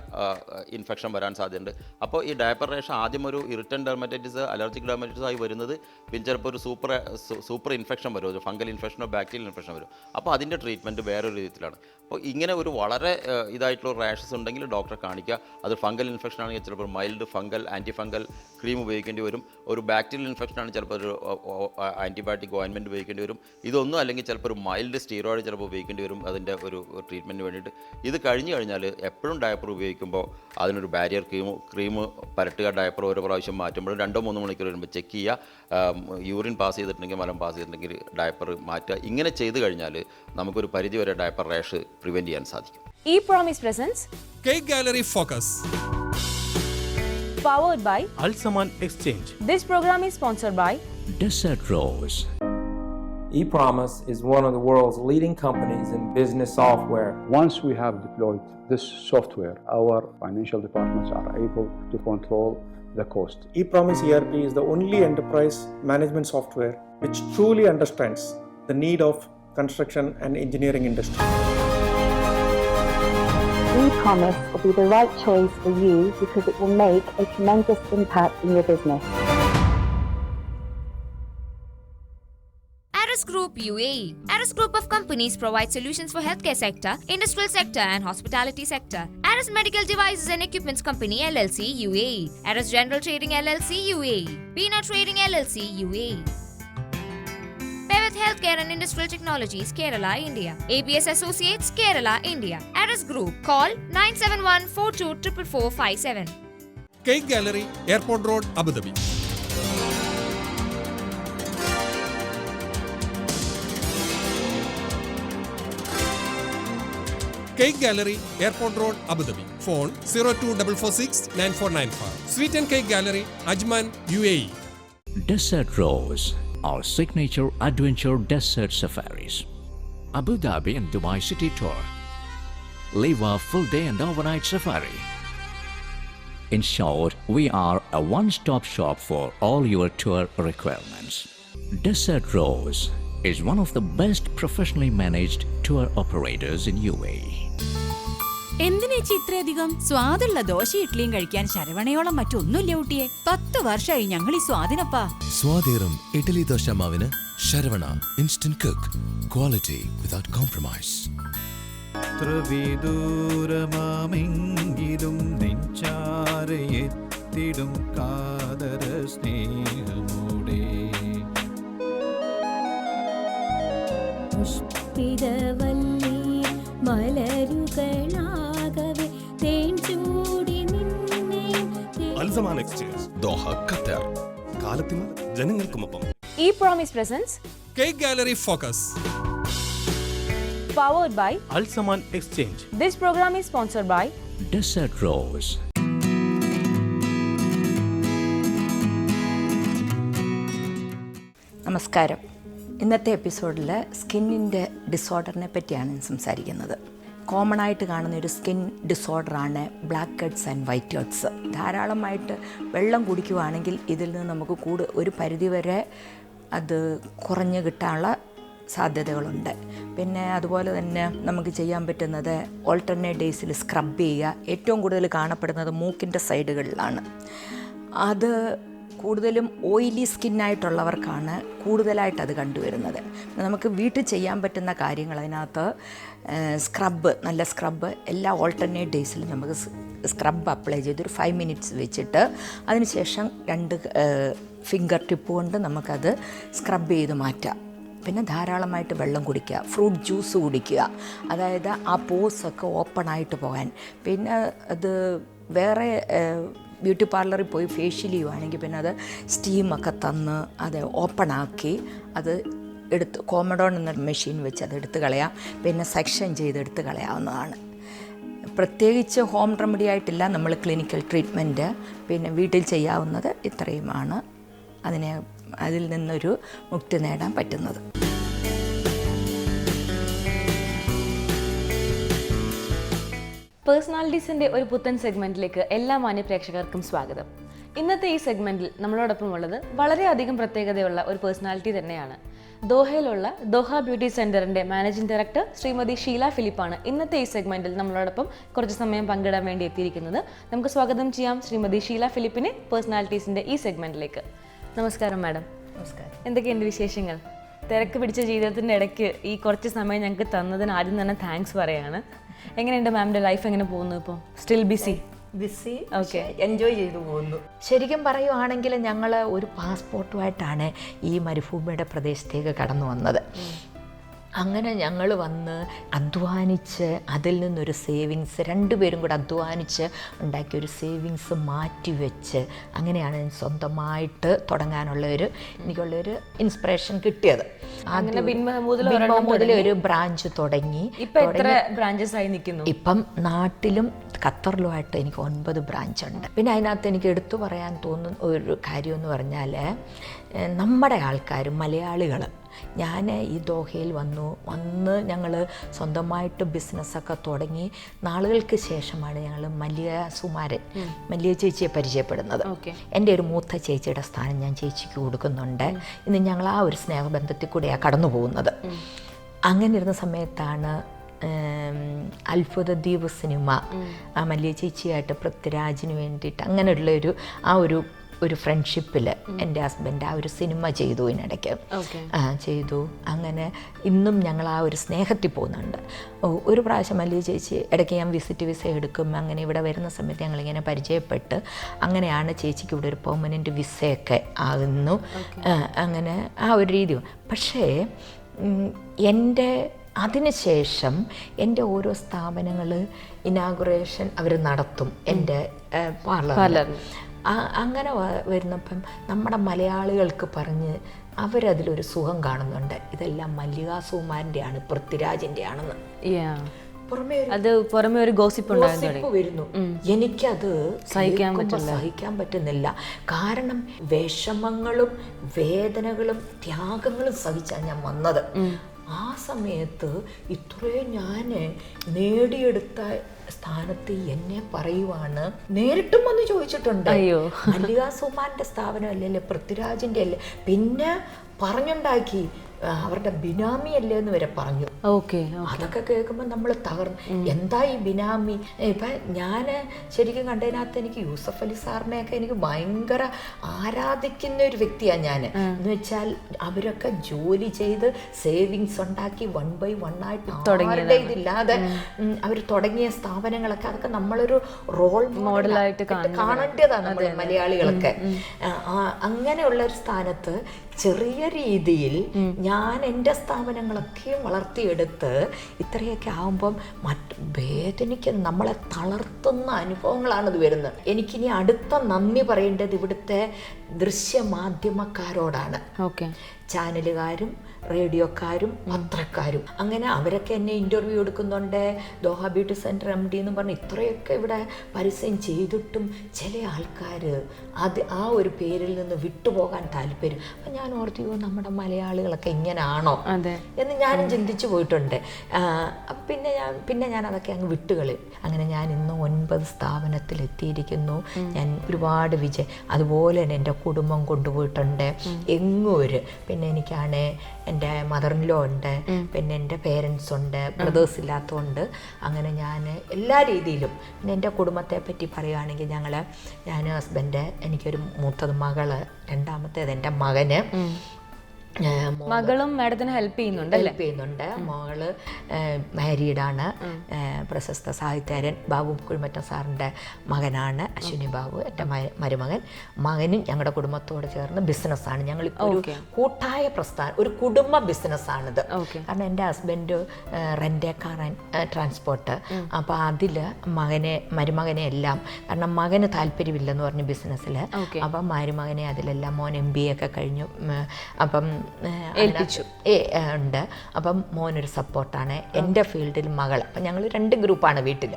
ഇൻഫെക്ഷൻ വരാൻ സാധ്യതയുണ്ട്. അപ്പോൾ ഈ ഡയപ്പർ റാഷ് ആദ്യം ഒരു ഇറിറ്റൻറ്റ് ഡെർമറ്റൈറ്റിസ്, അലർജിക് ഡെർമറ്റൈറ്റിസ് ആയി വരുന്നത്, പിന്നെ ചിലപ്പോൾ ഒരു സൂപ്പർ ഇൻഫെക്ഷൻ വരും, ഒരു ഫംഗൽ ഇൻഫെക്ഷനോ ബാക്ടീരിയൽ ഇൻഫെക്ഷൻ വരും. അപ്പോൾ അതിൻ്റെ ട്രീറ്റ്മെൻറ്റ് വേറൊരു രീതിയിലാണ്. അപ്പോൾ ഇങ്ങനെ ഒരു വളരെ ഇതായിട്ടുള്ള റാഷസ് ഉണ്ടെങ്കിൽ ഡോക്ടറെ കാണിക്കുക. അത് ഫംഗൽ ഇൻഫെക്ഷൻ ആണെങ്കിൽ ചിലപ്പോൾ mild fungal anti fungal cream ഉപയോഗിക്കേണ്ടി വരും. ഒരു ബാക്ടീരിയൽ ഇൻഫെക്ഷൻ ആണെങ്കിൽ ചിലപ്പോൾ ഒരു ആൻറ്റിബയോട്ടിക് ഓയിൻമെൻറ്റ് ഉപയോഗിക്കേണ്ടി വരും. ഇതൊന്നും അല്ലെങ്കിൽ ചിലപ്പോൾ ഒരു മൈൽഡ് സ്റ്റീറോയിഡ് ചിലപ്പോൾ ഉപയോഗിക്കേണ്ടി വരും അതിൻ്റെ ഒരു ട്രീറ്റ്മെൻറ്റിന് വേണ്ടിയിട്ട്. ഇത് കഴിഞ്ഞ് കഴിഞ്ഞാൽ എപ്പോഴും ഡയപ്പർ ഉപയോഗിക്കുമ്പോൾ അതിനൊരു ബാരിയർ ക്രീം പരട്ടുക. ഡയപ്പർ ഓരോ പ്രാവശ്യം മാറ്റുമ്പോൾ 2-3 മണിക്കൂർ വരുമ്പോൾ ചെക്ക് ചെയ്യുക. യൂറിൻ പാസ് ചെയ്തിട്ടുണ്ടെങ്കിൽ, മലം പാസ് ചെയ്തിട്ടുണ്ടെങ്കിൽ ഡയപ്പർ മാറ്റുക. ഇങ്ങനെ ചെയ്ത് കഴിഞ്ഞാൽ നമുക്കൊരു പരിധി വരെ ഡയപ്പർ റാഷ് പ്രിവെൻറ്റ് ചെയ്യാൻ സാധിക്കും. E-Promise presents Cake Gallery Focus. powered by Alsaman Exchange. This program is sponsored by Desert Rose. ePromise is one of the world's leading companies in business software. Once we have deployed this software, our financial departments are able to control the cost. ePromise ERP is the only enterprise management software which truly understands the need of construction and engineering industry. ePromise will be the right choice for you because it will make a tremendous impact in your business. Aris Group UAE. Aris Group of companies provide solutions for healthcare sector, industrial sector and hospitality sector. Aris Medical Devices and Equipments Company LLC UAE. Aris General Trading LLC UAE. Peanut Trading LLC UAE. Peveth Healthcare and Industrial Technologies Kerala India. ABS Associates Kerala India. Aris Group. Call 9714244457. Cake Gallery, Airport Road, Abu Dhabi. Cake Gallery, Airport Road, Abu Dhabi. Phone 0244699494. Sweet and Cake Gallery, Ajman, UAE. Desert Rose, our signature adventure desert safaris. Abu Dhabi and Dubai City Tour. Live a full day and overnight safari. In short, we are a one-stop shop for all your tour requirements. Desert Rose is one of the best professionally managed tour operators in UAE. എന്തിനേച്ചി ഇത്രയധികം? സ്വാദുള്ള ദോശ ഇഡ്ഡലിയും കഴിക്കാൻ ശരവണയോളം മറ്റൊന്നുമില്ല ഊട്ടിയെ. 10 വർഷമായി ഞങ്ങൾ ഈ സ്വാദിനപ്പാ. സ്വാദേറും ഇഡ്ഡലി ദോശ മാവിന് Saravana instant cook. Quality without compromise. വിദൂരമാമെങ്കിലും നെഞ്ചാരെ എത്തിടും കാതര സ്നേഹമോടെ. പുഷ്പിതവല്ലി മലരുകളാകവെ തേൻ ചൂടി നിന്നെ. Alsaman exchange Doha Qatar. കാലത്തിന് ജനങ്ങൾക്കുമൊപ്പം. ഈ promise presents cake gallery focus. Powered by Alsaman Exchange. This program is sponsored by Desert Rose. നമസ്കാരം. ഇന്നത്തെ എപ്പിസോഡിൽ സ്കിന്നിൻ്റെ ഡിസോർഡറിനെ പറ്റിയാണ് സംസാരിക്കുന്നത്. കോമൺ ആയിട്ട് കാണുന്ന ഒരു സ്കിൻ ഡിസോർഡറാണ് blackheads and whiteheads. ധാരാളമായിട്ട് വെള്ളം കുടിക്കുകയാണെങ്കിൽ ഇതിൽ നിന്ന് നമുക്ക് ഒരു പരിധിവരെ അത് കുറഞ്ഞു കിട്ടാനുള്ള സാധ്യതകളുണ്ട്. പിന്നെ അതുപോലെ തന്നെ നമുക്ക് ചെയ്യാൻ പറ്റുന്നത് ഓൾട്ടർനേറ്റ് ഡേയ്സിൽ സ്ക്രബ് ചെയ്യുക. ഏറ്റവും കൂടുതൽ കാണപ്പെടുന്നത് മൂക്കിൻ്റെ സൈഡുകളിലാണ്. അത് കൂടുതലും ഓയിലി സ്കിന്നായിട്ടുള്ളവർക്കാണ് കൂടുതലായിട്ട് അത് കണ്ടുവരുന്നത്. നമുക്ക് വീട്ടിൽ ചെയ്യാൻ പറ്റുന്ന കാര്യങ്ങൾ അതിനകത്ത് സ്ക്രബ്, നല്ല സ്ക്രബ് എല്ലാ ഓൾട്ടർനേറ്റ് ഡേയ്സിലും നമുക്ക് സ്ക്രബ് അപ്ലൈ ചെയ്ത് ഒരു 5 മിനിറ്റ്സ് വെച്ചിട്ട് അതിനുശേഷം 2 ഫിംഗർ ടിപ്പ് കൊണ്ട് നമുക്കത് സ്ക്രബ് ചെയ്ത് മാറ്റാം. പിന്നെ ധാരാളമായിട്ട് വെള്ളം കുടിക്കുക, ഫ്രൂട്ട് ജ്യൂസ് കുടിക്കുക, അതായത് ആ പോസൊക്കെ ഓപ്പണായിട്ട് പോകാൻ. പിന്നെ അത് വേറെ ബ്യൂട്ടി പാർലറിൽ പോയി ഫേഷ്യൽ ചെയ്യുവാണെങ്കിൽ പിന്നെ അത് സ്റ്റീമൊക്കെ തന്ന് അത് ഓപ്പണാക്കി അത് കോമഡോൺ എന്ന മെഷീൻ വെച്ച് അത് എടുത്ത് കളയാം. പിന്നെ സെക്ഷൻ ചെയ്തെടുത്ത് കളയാവുന്നതാണ്. പ്രത്യേകിച്ച് ഹോം റെമഡി ആയിട്ടില്ല, നമ്മൾ ക്ലിനിക്കൽ ട്രീറ്റ്മെൻറ്റ് പിന്നെ വീട്ടിൽ ചെയ്യാവുന്നത് ഇത്രയുമാണ് അതിൽ നിന്നൊരു മുക്തി നേടാൻ പറ്റുന്നത്. പേഴ്സണാലിറ്റീസിൻ്റെ ഒരു പുത്തൻ സെഗ്മെൻറ്റിലേക്ക് എല്ലാ മാന്യ പ്രേക്ഷകർക്കും സ്വാഗതം. ഇന്നത്തെ ഈ സെഗ്മെൻറ്റിൽ നമ്മളോടൊപ്പം ഉള്ളത് വളരെയധികം പ്രത്യേകതയുള്ള ഒരു പേഴ്സണാലിറ്റി തന്നെയാണ്. ദോഹയിലുള്ള ദോഹ ബ്യൂട്ടി സെൻറ്ററിൻ്റെ മാനേജിംഗ് ഡയറക്ടർ ശ്രീമതി ഷീല ഫിലിപ്പാണ് ഇന്നത്തെ ഈ സെഗ്മെൻറ്റിൽ നമ്മളോടൊപ്പം കുറച്ച് സമയം പങ്കിടാൻ വേണ്ടി എത്തിയിരിക്കുന്നത്. നമുക്ക് സ്വാഗതം ചെയ്യാം ശ്രീമതി ഷീല ഫിലിപ്പിനെ പേഴ്സണാലിറ്റീസിൻ്റെ ഈ സെഗ്മെൻറ്റിലേക്ക്. നമസ്കാരം മാഡം. നമസ്കാരം. എന്തൊക്കെയുണ്ട് വിശേഷങ്ങൾ? തിരക്ക് പിടിച്ച ജീവിതത്തിൻ്റെ ഇടയ്ക്ക് ഈ കുറച്ച് സമയം ഞങ്ങൾക്ക് തന്നതിന് ആദ്യം തന്നെ താങ്ക്സ് പറയാണ്. എങ്ങനെയുണ്ട് മാമിൻ്റെ ലൈഫ്? എങ്ങനെ പോകുന്നു ഇപ്പോൾ? Still BC? ഓക്കെ, എൻജോയ് ചെയ്തു പോകുന്നു. ശരിക്കും പറയുവാണെങ്കിൽ ഞങ്ങൾ ഒരു പാസ്പോർട്ടുമായിട്ടാണ് ഈ മരുഭൂമിയുടെ പ്രദേശത്തേക്ക് കടന്നു വന്നത്. അങ്ങനെ ഞങ്ങൾ വന്ന് അധ്വാനിച്ച് അതിൽ നിന്നൊരു സേവിങ്സ്, 2 പേരും കൂടെ അധ്വാനിച്ച് ഉണ്ടാക്കിയൊരു സേവിങ്സ് മാറ്റിവെച്ച് അങ്ങനെയാണ് സ്വന്തമായിട്ട് തുടങ്ങാനുള്ളൊരു എനിക്കുള്ളൊരു ഇൻസ്പിറേഷൻ കിട്ടിയത്. മുതൽ ഒരു ബ്രാഞ്ച് തുടങ്ങി. ഇപ്പം നാട്ടിലും ഖത്തറിലുമായിട്ട് എനിക്ക് 9 ബ്രാഞ്ചുണ്ട്. പിന്നെ അതിനകത്ത് എനിക്ക് എടുത്തു പറയാൻ തോന്നുന്ന ഒരു കാര്യം എന്ന് പറഞ്ഞാൽ നമ്മുടെ ആൾക്കാർ മലയാളികൾ, ഞാൻ ഈ ദോഹയിൽ വന്ന് ഞങ്ങൾ സ്വന്തമായിട്ട് ബിസിനസ്സൊക്കെ തുടങ്ങി നാളുകൾക്ക് ശേഷമാണ് ഞങ്ങൾ മല്ലിയ ചേച്ചിയെ പരിചയപ്പെടുന്നത്. എൻ്റെ ഒരു മൂത്ത ചേച്ചിയുടെ സ്ഥാനം ഞാൻ ചേച്ചിക്ക് കൊടുക്കുന്നുണ്ട്. ഇന്ന് ഞങ്ങൾ ആ ഒരു സ്നേഹബന്ധത്തിൽ കൂടെയാണ് കടന്നു പോകുന്നത്. അങ്ങനെ ഇരുന്ന സമയത്താണ് അത്ഭുത ദ്വീപ് സിനിമ ആ മല്ലിയ ചേച്ചിയായിട്ട് പൃഥ്വിരാജിന് വേണ്ടിയിട്ട് അങ്ങനെയുള്ളൊരു ഒരു ഫ്രണ്ട്ഷിപ്പിൽ എൻ്റെ ഹസ്ബൻഡ് ആ ഒരു സിനിമ ചെയ്തു. ഇതിനിടയ്ക്ക് ചെയ്തു. അങ്ങനെ ഇന്നും ഞങ്ങൾ ആ ഒരു സ്നേഹത്തിൽ പോകുന്നുണ്ട്. ഒരു പ്രാവശ്യം മല്ലിയ ചേച്ചി ഇടയ്ക്ക് ഞാൻ വിസ എടുക്കും. അങ്ങനെ ഇവിടെ വരുന്ന സമയത്ത് ഞങ്ങളിങ്ങനെ പരിചയപ്പെട്ട് അങ്ങനെയാണ് ചേച്ചിക്ക് ഇവിടെ ഒരു പെർമനൻറ്റ് വിസയൊക്കെ ആകുന്നു. അങ്ങനെ ആ ഒരു രീതി. പക്ഷേ അതിനുശേഷം എൻ്റെ ഓരോ സ്ഥാപനങ്ങൾ ഇനാഗുറേഷൻ അവർ നടത്തും എൻ്റെ പാർലർ. അങ്ങനെ വരുന്നപ്പം നമ്മുടെ മലയാളികൾക്ക് പറഞ്ഞ് അവരതിലൊരു സുഖം കാണുന്നുണ്ട്. ഇതെല്ലാം മല്ലികാ സുകുമാരൻ്റെയാണ്, പൃഥ്വിരാജിൻ്റെ ആണെന്ന്. പുറമെ ഒരു ഗോസിപ്പ് വരുന്നു. എനിക്കത് സഹിക്കാൻ പറ്റുന്നില്ല. കാരണം വിഷമങ്ങളും വേദനകളും ത്യാഗങ്ങളും സഹിച്ചാണ് ഞാൻ വന്നത്. ആ സമയത്ത് ഇത്രയും ഞാൻ നേടിയെടുത്ത സ്ഥാനത്ത് എന്നെ പറയുവാണ്. നേരിട്ടും വന്ന് ചോദിച്ചിട്ടുണ്ട്, മല്ലികാ സുകുമാരൻ്റെ സ്ഥാപനം അല്ലല്ലേ, പൃഥ്വിരാജിൻ്റെ അല്ലേ? പിന്നെ പറഞ്ഞുണ്ടാക്കി അവരുടെ ബിനാമിയല്ലേ എന്ന് വരെ പറഞ്ഞു. അതൊക്കെ കേൾക്കുമ്പോൾ നമ്മൾ തകർന്നു. എന്താ ഈ ബിനാമി? ഇപ്പം ഞാൻ ശരിക്കും കണ്ടതിനകത്ത് എനിക്ക് യൂസഫ് അലി സാറിനെയൊക്കെ എനിക്ക് ഭയങ്കര ആരാധിക്കുന്ന ഒരു വ്യക്തിയാണ് ഞാൻ. എന്ന് വെച്ചാൽ അവരൊക്കെ ജോലി ചെയ്ത് സേവിങ്സ് ഉണ്ടാക്കി 1 by 1 ആയിട്ട് ആരുടെ ഇതില്ലാതെ അവർ തുടങ്ങിയ സ്ഥാപനങ്ങളൊക്കെ അതൊക്കെ നമ്മളൊരു റോൾ മോഡലായിട്ട് കാണേണ്ടതാണ് നമ്മൾ മലയാളികളൊക്കെ. അങ്ങനെയുള്ള ഒരു സ്ഥാനത്ത് ചെറിയ രീതിയിൽ ഞാൻ എൻ്റെ സ്ഥാപനങ്ങളൊക്കെ വളർത്തിയെടുത്ത് ഇത്രയൊക്കെ ആകുമ്പം വേദനിക്കുന്ന നമ്മളെ തളർത്തുന്ന അനുഭവങ്ങളാണിത് വരുന്നത്. എനിക്കിനി അടുത്ത നന്ദി പറയേണ്ടത് ഇവിടുത്തെ ദൃശ്യമാധ്യമക്കാരോടാണ്. ചാനലുകാരും റേഡിയോക്കാരും പത്രക്കാരും അങ്ങനെ അവരൊക്കെ എന്നെ ഇൻ്റർവ്യൂ എടുക്കുന്നുണ്ട്. ദോഹ ബ്യൂട്ടി സെൻറ്റർ MD എന്ന് പറഞ്ഞ് ഇത്രയൊക്കെ ഇവിടെ പരസ്യം ചെയ്തിട്ടും ചില ആൾക്കാർ ആ ഒരു പേരിൽ നിന്ന് വിട്ടുപോകാൻ താല്പര്യം. അപ്പം ഞാൻ ഓർത്തു നമ്മുടെ മലയാളികളൊക്കെ ഇങ്ങനെയാണോ എന്ന് ഞാനും ചിന്തിച്ചു പോയിട്ടുണ്ട്. പിന്നെ ഞാൻ അതൊക്കെ അങ്ങ് വിട്ടുകളയും. അങ്ങനെ ഞാൻ ഇന്ന് 9 സ്ഥാപനത്തിലെത്തിയിരിക്കുന്നു. ഞാൻ ഒരുപാട് അതുപോലെ തന്നെ എൻ്റെ കുടുംബം കൊണ്ടുപോയിട്ടുണ്ട് എങ്ങൂര്. പിന്നെ എനിക്കാണ് എൻ്റെ മദറിൻലോ ഉണ്ട്, പിന്നെ എൻ്റെ പേരൻസ് ഉണ്ട്, ബ്രദേഴ്സ് ഇല്ലാത്തതുകൊണ്ട് അങ്ങനെ ഞാൻ എല്ലാ രീതിയിലും. പിന്നെ എൻ്റെ കുടുംബത്തെ പറ്റി പറയുകയാണെങ്കിൽ ഞാൻ ഹസ്ബൻഡ്, എനിക്കൊരു മൂത്തത് മകള്, രണ്ടാമത്തേത് എൻ്റെ മകന്. മകളും മാഡത്തിന് ഹെൽപ്പ് ചെയ്യുന്നുണ്ട്. മകള് മാരീഡാണ്. പ്രശസ്ത സാഹിത്യകാരൻ ബാബു കുഴിമറ്റം സാറിൻ്റെ മകനാണ് അശ്വിനി ബാബു. എൻ്റെ മരുമകൻ. മകനും ഞങ്ങളുടെ കുടുംബത്തോട് ചേർന്ന് ബിസിനസ്സാണ്. ഞങ്ങളിപ്പോൾ ഒരു കൂട്ടായ പ്രസ്ഥാനം, ഒരു കുടുംബ ബിസിനസ്സാണിത്. കാരണം എൻ്റെ husband rent car and transport. അപ്പോൾ അതിൽ മരുമകനെ എല്ലാം, കാരണം മകന് താല്പര്യമില്ലെന്ന് പറഞ്ഞു ബിസിനസ്സിൽ. അപ്പം മരുമകനെ അതിലെല്ലാം മോൻ MBA ഒക്കെ കഴിഞ്ഞു. അപ്പം ഏൽപ്പിച്ചു ഉണ്ട്. അപ്പം മോനൊരു സപ്പോർട്ടാണ്. എൻ്റെ ഫീൽഡിൽ മകൾ. അപ്പം ഞങ്ങൾ 2 ഗ്രൂപ്പാണ് വീട്ടിൽ,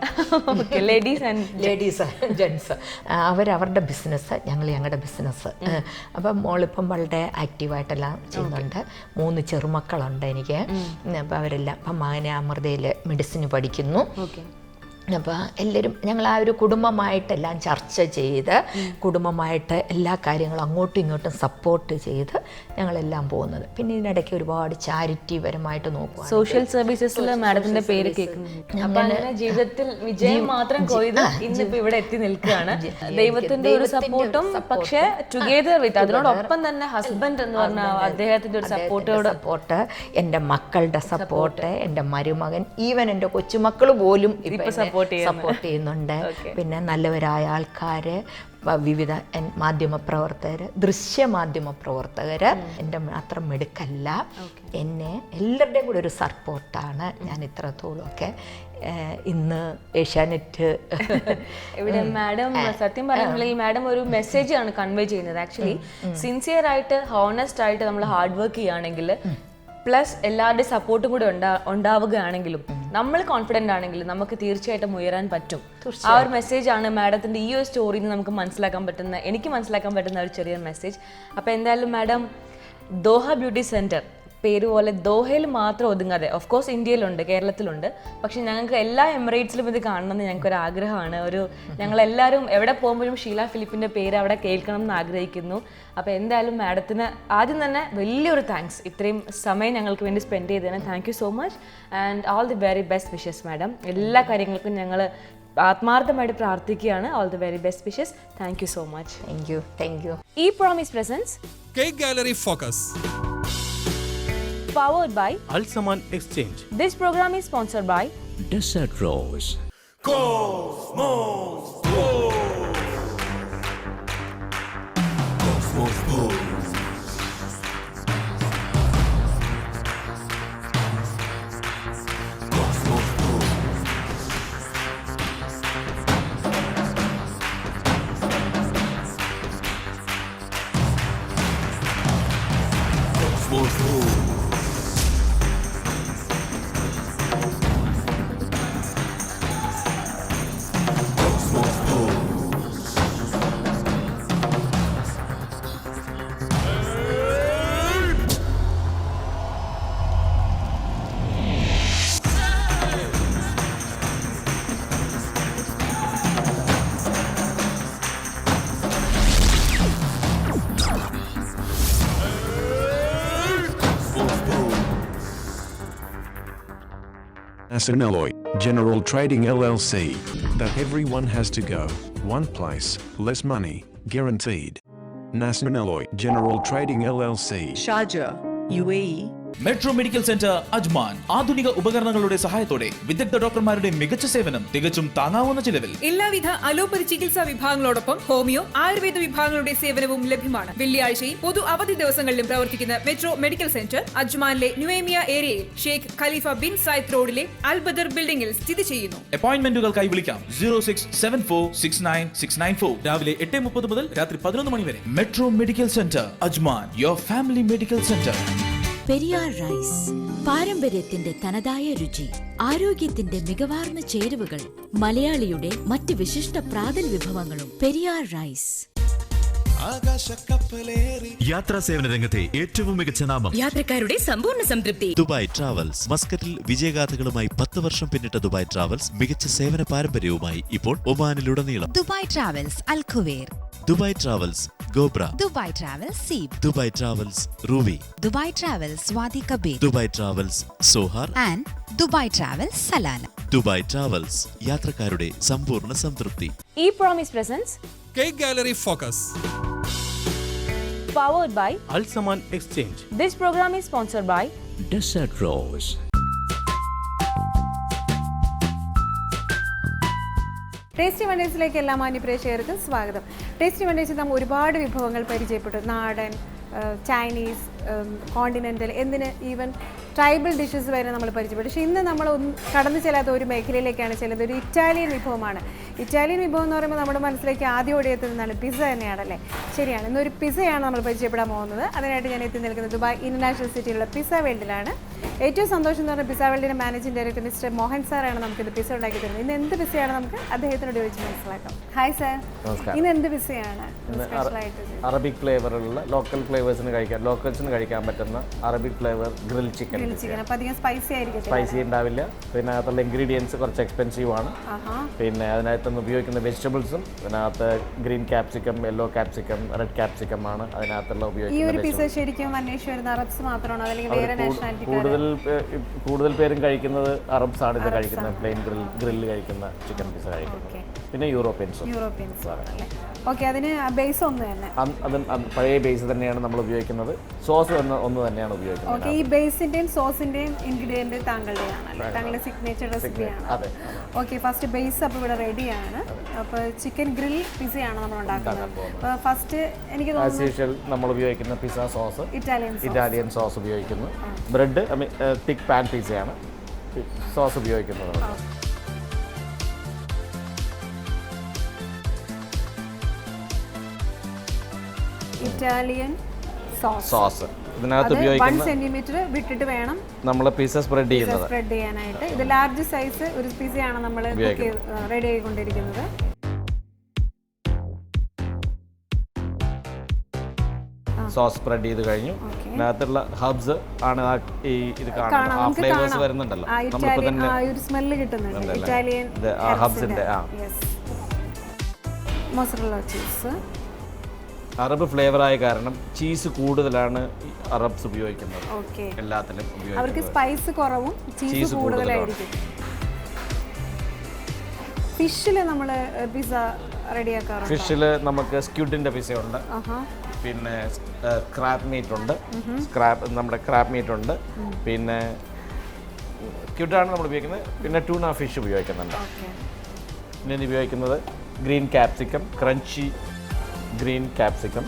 ലേഡീസ് ആൻഡ് ജെൻസ്. അവരവരുടെ ബിസിനസ്, ഞങ്ങളുടെ ബിസിനസ്. അപ്പം മോളിപ്പം വളരെ ആക്റ്റീവായിട്ടെല്ലാം ചെയ്യുന്നുണ്ട്. 3 ചെറുമക്കളുണ്ട് എനിക്ക്. അപ്പം അവരെല്ലാം ഇപ്പം മകനെ അമൃതയിൽ മെഡിസിന് പഠിക്കുന്നു. അപ്പോൾ എല്ലാവരും ഞങ്ങൾ ആ ഒരു കുടുംബമായിട്ടെല്ലാം ചർച്ച ചെയ്ത് കുടുംബമായിട്ട് എല്ലാ കാര്യങ്ങളും അങ്ങോട്ടും ഇങ്ങോട്ടും സപ്പോർട്ട് ചെയ്ത് ഞങ്ങളെല്ലാം പോകുന്നത്. പിന്നെ ഇതിനിടയ്ക്ക് ഒരുപാട് ചാരിറ്റി പരമായിട്ട് നോക്കുക, സോഷ്യൽ സർവീസസിൽ മാഡത്തിന്റെ പേര് കേൾക്കുന്നു. ജീവിതത്തിൽ വിജയം മാത്രം കൊയ്ത് ഇന്നിപ്പോൾ ഇവിടെ എത്തി നിൽക്കുകയാണ്. ദൈവത്തിന്റെ ഒരു സപ്പോർട്ടും, പക്ഷേ ടുഗെദർ വിത്ത് അതിനോടൊപ്പം തന്നെ ഹസ്ബൻഡ് എന്ന് പറഞ്ഞ അദ്ദേഹത്തിന്റെ ഒരു സപ്പോർട്ട്, എൻ്റെ മക്കളുടെ സപ്പോർട്ട്, എൻ്റെ മരുമകൻ, ഈവൻ എൻ്റെ കൊച്ചുമക്കൾ പോലും സപ്പോർട്ട് ചെയ്യുന്നുണ്ട്. പിന്നെ നല്ലവരായ ആൾക്കാർ, വിവിധ മാധ്യമപ്രവർത്തകർ, ദൃശ്യമാധ്യമപ്രവർത്തകർ. എൻ്റെ മാത്രം മിടുക്കല്ല, എന്നെ എല്ലാവരുടെയും കൂടെ ഒരു സപ്പോർട്ടാണ് ഞാൻ ഇത്രത്തോളമൊക്കെ ഇന്ന് ഏഷ്യാനെറ്റ് ഇവിടെ. മാഡം സത്യം പറയുമ്പോൾ ഈ മാഡം ഒരു മെസ്സേജ് ആണ് കൺവേ ചെയ്യുന്നത്. ആക്ച്വലി സിൻസിയർ ആയിട്ട്, ഹോണസ്റ്റ് ആയിട്ട് നമ്മൾ ഹാർഡ് വർക്ക് ചെയ്യുകയാണെങ്കിൽ, പ്ലസ് എല്ലാവരുടെയും സപ്പോർട്ടും കൂടെ ഉണ്ടാവുകയാണെങ്കിലും, നമ്മൾ കോൺഫിഡൻ്റ് ആണെങ്കിലും നമുക്ക് തീർച്ചയായിട്ടും ഉയരാൻ പറ്റും. ആ ഒരു മെസ്സേജാണ് മാഡത്തിൻ്റെ ഈ ഒരു സ്റ്റോറിയിൽ നിന്ന് എനിക്ക് മനസ്സിലാക്കാൻ പറ്റുന്ന ഒരു ചെറിയ മെസ്സേജ്. അപ്പോൾ എന്തായാലും മാഡം, ദോഹ ബ്യൂട്ടി സെൻറ്റർ പേര് പോലെ ദോഹയിൽ മാത്രം ഒതുങ്ങാതെ, ഓഫ് കോഴ്സ് ഇന്ത്യയിലുണ്ട്, കേരളത്തിലുണ്ട്, പക്ഷെ ഞങ്ങൾക്ക് എല്ലാ എമിറേറ്റ്സിലും ഇത് കാണണമെന്ന് ഞങ്ങൾക്കൊരു ആഗ്രഹമാണ്. ഞങ്ങളെല്ലാവരും എവിടെ പോകുമ്പോഴും ഷീല ഫിലിപ്പിൻ്റെ പേര് അവിടെ കേൾക്കണം എന്ന് ആഗ്രഹിക്കുന്നു. അപ്പോൾ എന്തായാലും മാഡത്തിന് ആദ്യം തന്നെ വലിയൊരു താങ്ക്സ്, ഇത്രയും സമയം ഞങ്ങൾക്ക് വേണ്ടി സ്പെൻഡ് ചെയ്തതിന്. Thank you so much and all the very best wishes madam. എല്ലാ കാര്യങ്ങൾക്കും ഞങ്ങൾ ആത്മാർത്ഥമായിട്ട് പ്രാർത്ഥിക്കുകയാണ്. All the very best wishes. Thank you so much. Thank you. ഈ promise presents cake gallery focus, powered by Alsaman Exchange. This program is sponsored by Desert Rose. Cosmos Gold. Cosmos Gold. Cosmos Gold. Cosmos Gold. National Alloy General Trading LLC. That everyone has to go. One place, less money, guaranteed. National Alloy General Trading LLC. Sharjah, UAE. Metro medical centre Ajman ആധുനിക ഉപകരണങ്ങളുടെ സഹായത്തോടെ വിദഗ്ധ ഡോക്ടർമാരുടെ മികച്ച സേവനം തികച്ചും താങ്ങാവുന്ന ചിലവിൽ. എല്ലാവിധ അലോപ്പതി ചികിത്സാ വിഭാഗങ്ങളോടൊപ്പം ഹോമിയോ ആയുർവേദ വിഭാഗങ്ങളുടെ സേവനവും ലഭ്യമാണ്. വെള്ളിയാഴ്ചയും പൊതു അവധി ദിവസങ്ങളിലും പ്രവർത്തിക്കുന്ന മെട്രോ മെഡിക്കൽ സെന്റർ അജ്മാനിലെ ന്യൂവേമിയ ഏരിയയിൽ ഷെയ്ഖ് ഖലീഫ ബിൻ സായിദ് റോഡിലെ അൽബദർ ബിൽഡിംഗിൽ സ്ഥിതി ചെയ്യുന്നു. അപ്പോയിന്റ്മെന്റുകൾക്കായി വിളിക്കാം 0674699694. രാവിലെ 8:30 മുതൽ രാത്രി 11 മണി വരെ. Metro medical centre Ajman, your family medical centre. Periyar rice, പാരമ്പര്യത്തിന്റെ തനതായ രുചി, ആരോഗ്യത്തിന്റെ മികവാർന്ന ചേരുവകൾ, മലയാളിയുടെ മറ്റ് വിശിഷ്ട പ്രാതൽ വിഭവങ്ങളും. പെരിയാർ റൈസ്. യാത്രാ സേവന രംഗത്തെ ഏറ്റവും മികച്ച നാമം, യാത്രക്കാരുടെ സമ്പൂർണ്ണ സംതൃപ്തി. Dubai travels. മസ്കറ്റിൽ വിജയഗാഥകളുമായി 10 വർഷം പിന്നിട്ട ദുബായ് ട്രാവൽസ് മികച്ച സേവന പാരമ്പര്യവുമായി ഇപ്പോൾ ഒമാനിലുടനീളം. Dubai travels Al Khuwair, Dubai travels Ghubra, Dubai travels Seeb, Dubai travels Ruwi, Dubai travels Wadi Kabir, Dubai travels Sohar and Dubai travels Salalah. Dubai travels, യാത്രക്കാരുടെ സമ്പൂർണ്ണ സംതൃപ്തി. ഈ promise presents cake gallery focus. Powered by Al Saman Exchange. This program is sponsored by Desert Rose. Tasty വണ്ടേഴ്സിലേക്ക് എല്ലാ മാന്യപ്രേക്ഷകർക്കും സ്വാഗതം. Tasty വണ്ടേഴ്സിൽ നമ്മൾ ഒരുപാട് വിഭവങ്ങൾ പരിചയപ്പെട്ടു. നാടൻ, ചൈനീസ്, കോണ്ടിനെൻ്റൽ, എന്തിന് ഈവൻ ട്രൈബൽ ഡിഷസ് വരെ നമ്മൾ പരിചയപ്പെട്ടു. പക്ഷേ ഇന്ന് നമ്മൾ കടന്നു ചെല്ലാത്ത ഒരു മേഖലയിലേക്കാണ് ചെല്ലുന്നത്. ഒരു ഇറ്റാലിയൻ വിഭവമാണ്. ഇറ്റാലിയൻ വിഭവം എന്ന് പറയുമ്പോൾ നമ്മുടെ മനസ്സിലേക്ക് ആദ്യം ഓടിയെത്തുന്നതാണ് പിസ്സ തന്നെയാണല്ലേ? ശരിയാണ്. ഇന്നൊരു പിസ്സയാണ് നമ്മൾ പരിചയപ്പെടാൻ പോകുന്നത്. അതിനായിട്ട് ഞാൻ എത്തി നിൽക്കുന്നത് ദുബായ് ഇന്റർനാഷണൽ സിറ്റിയിലുള്ള പിസ്സ വേൾഡിലാണ്. ഏറ്റവും സന്തോഷം എന്ന് പറഞ്ഞാൽ പിസ്സ വേൾഡിൻ്റെ മാനേജിംഗ് ഡയറക്ടർ മിസ്റ്റർ മോഹൻ സാറാണ് നമുക്കിത് പിസ്സ ഉണ്ടാക്കി തരുന്നത്. ഇന്ന് എന്ത് പിസ്സയാണ് നമുക്ക് അദ്ദേഹത്തിനോട് ചോദിച്ച് മനസ്സിലാക്കാം. ഹായ് സാർ, ഇന്ന് എന്ത് പിസ്സയാണ് സ്പെഷ്യലായിട്ട്? അറബിക് ഫ്ലേവറുള്ള ലോക്കൽ ഫ്ലേവേഴ്സിന് കഴിക്കാൻ പറ്റുന്ന അറബിക് ഫ്ലേവർ ഗ്രിൽ ചിക്കൻ. അപ്പോൾ അധികം സ്പൈസി ആയിരിക്കും? സ്പൈസി ഉണ്ടാവില്ല. പിന്നെ അതിനകത്തുള്ള ഇൻഗ്രീഡിയൻസ് കുറച്ച് എക്സ്പെൻസീവ് ആണ്. പിന്നെ അതിനകത്ത് ഉപയോഗിക്കുന്ന വെജിറ്റബിൾസും ഇതിനകത്ത് green capsicum, yellow capsicum, red capsicum ആണ് അതിനകത്തുള്ള ഉപയോഗിക്കുന്നത്. ഈ ഒരു പിസ്സ ശരിക്കും അന്വേഷിച്ച് വരുന്ന അറബ്സ് മാത്രമാണോ അല്ലെങ്കിൽ വേറെ നാഷണാലിറ്റി? കൂടുതൽ പേരും കഴിക്കുന്നത് അറബ്സ് ആണ് ഇത് കഴിക്കുന്നത്. പ്ലെയിൻ ഗ്രില്ല് കഴിക്കുന്ന ചിക്കൻ പിസ്സ കഴിക്കുന്നത്. പിന്നെ യൂറോപ്യൻസും. ഓക്കെ, അതിന് ബേസ് ഒന്ന് തന്നെ? അത് പഴയ ബേസ് തന്നെയാണ് നമ്മൾ ഉപയോഗിക്കുന്നത്. സോസ് ഒന്ന് തന്നെയാണ് ഉപയോഗിക്കുന്നത്. ഓക്കെ, ഈ ബേസിന്റെയും സോസിന്റെയും ഇൻഗ്രീഡിയന്റ് താങ്കളുടെയാണല്ലേ? താങ്കളുടെ സിഗ്നേച്ചർ റെസിപ്പിയാണ്? അതെ. ഓക്കെ, ഫസ്റ്റ് ബേസ് അപ്പോൾ ഇവിടെ റെഡിയാണ്. അപ്പോൾ ചിക്കൻ ഗ്രിൽ പിസ്സയാണ് നമ്മൾ ഉണ്ടാക്കുന്നത്. അപ്പോൾ ഫസ്റ്റ് എനിക്ക് തോന്നുന്നു നമ്മൾ ഉപയോഗിക്കുന്ന പിസ്സ സോസ് ഇറ്റാലിയൻ സോസ് ഉപയോഗിക്കുന്നു. ബ്രെഡ് തിക്ക് പാൻ പിസ്സയാണ് സോസ് ഉപയോഗിക്കുന്നത്. ഇറ്റാലിയൻ സോസ് ഇതിനകത്ത് ഉപയോഗിക്കുന്ന 1 സെന്റിമീറ്റർ വിട്ടിട്ട് വേണം നമ്മൾ പിസ്സ സ്പ്രെഡ് ചെയ്യാനായിട്ട്. ഇത് ലാർജ് സൈസ് ഒരു പിസ്സയാണ് നമ്മൾ റെഡി ആയിക്കൊണ്ടിരിക്കുന്നത്. സോസ് സ്പ്രെഡ് ചെയ്ത് കഴിഞ്ഞു. ഇതിനകത്തുള്ള ഹബ്സ് ആണ് ഈ ഇത് കാണുന്നത്. ആ ഫ്ലേവേഴ്സ് വരുന്നുണ്ടല്ലോ, നമുക്ക് തന്നെ ഒരു സ്മെല്ല് കിട്ടുന്നുണ്ട്. ഇറ്റാലിയൻ ഹബ്സിന്റെ മോസറല്ല ചീസ്. അറബ് ഫ്ലേവർ ആയ കാരണം ചീസ് കൂടുതലാണ് അറബ്സ് ഉപയോഗിക്കുന്നത്. എല്ലാത്തിലും അവർക്ക് സ്പൈസ് കുറവും ചീസ് കൂടുതലായിരിക്കും. ഫിഷിൽ നമ്മൾ പിസ്സ റെഡിയാക്കാറുണ്ട്. ഫിഷിൽ നമുക്ക് സ്ക്യൂഡിന്റെ പിസ്സ ഉണ്ട്. പിന്നെ ക്രാബ് മീറ്റ് ഉണ്ട്. നമ്മുടെ ക്രാബ് മീറ്റ് ഉണ്ട്. പിന്നെ സ്ക്യൂഡാണ് നമ്മൾ ഉപയോഗിക്കുന്നത്. പിന്നെ ട്യൂണ ഫിഷ് ഉപയോഗിക്കുന്നുണ്ട്. പിന്നെ ഉപയോഗിക്കുന്നത് green capsicum, crunchy green capsicum.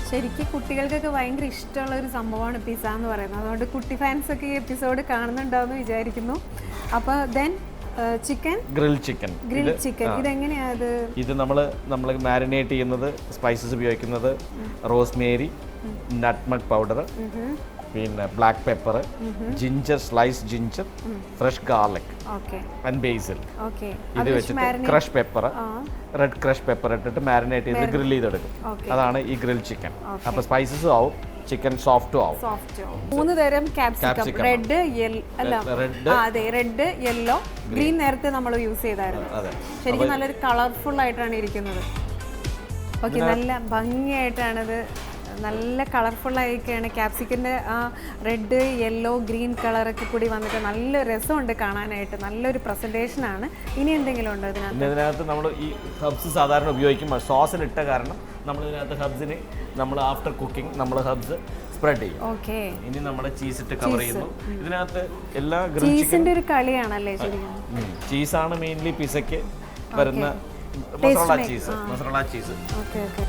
ശരിക്കും കുട്ടികൾക്കൊക്കെ ഭയങ്കര ഇഷ്ടമുള്ള ഒരു സംഭവമാണ് പിസ്സ എന്ന് പറയുന്നത്. അതുകൊണ്ട് കുട്ടി ഫാൻസൊക്കെ ഈ എപ്പിസോഡ് കാണുന്നുണ്ടാവുമെന്ന് വിചാരിക്കുന്നു. അപ്പോൾ ദെൻ ചിക്കൻ ഗ്രിൽ ചിക്കൻ ഇതെങ്ങനെയാണ്? ഇത് നമ്മൾ മാരിനേറ്റ് ചെയ്യുന്നത് സ്പൈസസ് ഉപയോഗിക്കുന്നത് റോസ്മേരി, നട്ട്മഗ് പൗഡർ, പിന്നെ black pepper, ginger, slice ginger, fresh garlic and basil. ഇത് വെച്ചിട്ട് crush pepper, red crush pepper ഇട്ടിട്ട് മാരിനേറ്റ് ചെയ്ത് ഗ്രിൽ ചെയ്തെടുക്കും. അതാണ് ഈ ഗ്രിൽ ചിക്കൻ. അപ്പോൾ സ്പൈസസും ആവും, ചിക്കൻ സോഫ്റ്റും ആവും. 3 തരം ക്യാപ്സിക്കം, റെഡ്, യെല്ലോ, ഗ്രീൻ നേരത്തെ നമ്മൾ യൂസ് ചെയ്തായിരുന്നു. ശരിക്കും നല്ലൊരു കളർഫുൾ ആയിട്ടാണ് ഇരിക്കുന്നത്. ഓക്കെ, നല്ല ഭംഗിയായിട്ടാണിത് നല്ല കളർഫുള്ളായൊക്കെയാണ്. ക്യാപ്സിക്കൻ്റെ ആ റെഡ്, യെല്ലോ, ഗ്രീൻ കളറൊക്കെ കൂടി വന്നിട്ട് നല്ല രസമുണ്ട് കാണാനായിട്ട്. നല്ലൊരു പ്രസൻറ്റേഷനാണ്. ഇനി എന്തെങ്കിലും ഉണ്ടോ ഇതിനകത്ത്? നമ്മൾ ഈ ഹബ്സ് സാധാരണ ഉപയോഗിക്കും. സോസിലിട്ട കാരണം നമ്മൾ ഇതിനകത്ത് ഹബ്സിന് നമ്മൾ ആഫ്റ്റർ കുക്കിംഗ് നമ്മൾ ഹബ്സ് സ്പ്രെഡ് ചെയ്യും. ഓക്കെ. ഇനി നമ്മുടെ ചീസ് ഇട്ട് കവർ ചെയ്യുന്നു. ഇതിനകത്ത് എല്ലാ ചീസിന്റെ ഒരു കളിയാണല്ലേ ശരിക്കും? ചീസാണ് മെയിൻലി പിസയ്ക്ക് വരുന്ന mozzarella cheese. Okay okay.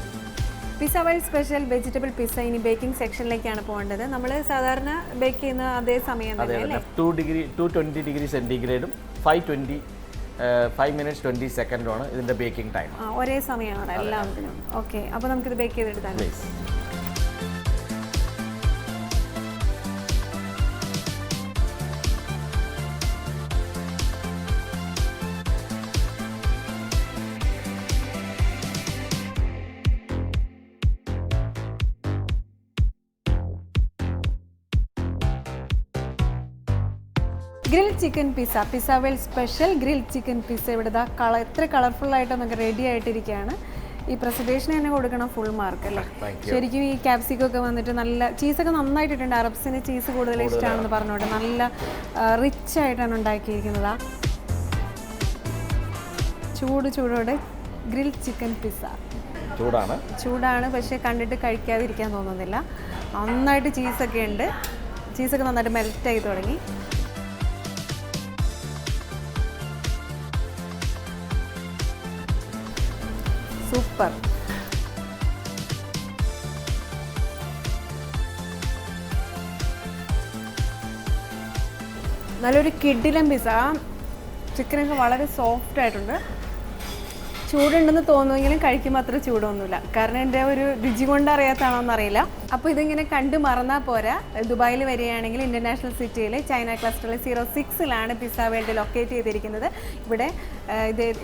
Pizza world special vegetable pizza ഇനി ബേക്കിംഗ് സെക്ഷനിലേക്കാണ് പോകേണ്ടത്. നമ്മൾ സാധാരണ ബേക്ക് ചെയ്യുന്ന അതേ സമയം തന്നെ അല്ലേ? 220 ഡിഗ്രി സെൻറ്റിഗ്രേഡും 5 minutes 20 സെക്കൻഡുമാണ് ഇതിൻ്റെ ബേക്കിംഗ് ടൈം. ഒരേ സമയമാണ് എല്ലാത്തിനും. ഓക്കെ, അപ്പോൾ നമുക്കിത് ബേക്ക് ചെയ്തെടുത്താൽ grilled chicken pizza, pizza world special grilled chicken pizza ഇവിടെ എത്ര കളർഫുള്ളായിട്ട് നമുക്ക് റെഡി ആയിട്ടിരിക്കുകയാണ്. ഈ പ്രസൻറ്റേഷൻ തന്നെ കൊടുക്കണം ഫുൾ മാർക്ക് അല്ലേ? ശരിക്കും ഈ ക്യാപ്സിക്കൊക്കെ വന്നിട്ട് നല്ല ചീസൊക്കെ നന്നായിട്ടിട്ടുണ്ട്. അറബ്സിന് ചീസ് കൂടുതൽ ഇഷ്ടമാണെന്ന് പറഞ്ഞോട്ടെ. നല്ല റിച്ച് ആയിട്ടാണ് ഉണ്ടാക്കിയിരിക്കുന്നത്. ചൂടോടെ ഗ്രിൽഡ് ചിക്കൻ പിസ്സ ചൂടാണ്, പക്ഷേ കണ്ടിട്ട് കഴിക്കാതിരിക്കാൻ തോന്നുന്നില്ല. നന്നായിട്ട് ചീസൊക്കെ ഉണ്ട്. ചീസൊക്കെ നന്നായിട്ട് മെൽറ്റായി തുടങ്ങി. സൂപ്പർ. നല്ലൊരു കിഡിലൻ പിസ്സ. ചിക്കനൊക്കെ വളരെ സോഫ്റ്റ് ആയിട്ടുണ്ട്. ചൂടുണ്ടെന്ന് തോന്നുമെങ്കിലും കഴിക്കുമ്പോൾ അത്ര ചൂടൊന്നുമില്ല. കാരണം എൻ്റെ ഒരു രുചി കൊണ്ട് അറിയാത്താണോ എന്നറിയില്ല. അപ്പോൾ ഇതിങ്ങനെ കണ്ടു മറന്നാൽ പോരാ. ദുബായിൽ വരികയാണെങ്കിൽ ഇൻ്റർനാഷണൽ സിറ്റിയിൽ ചൈന ക്ലസ്റ്ററിൽ 06-ലാണ് പിസ്സ വേൾഡ് ലൊക്കേറ്റ് ചെയ്തിരിക്കുന്നത്.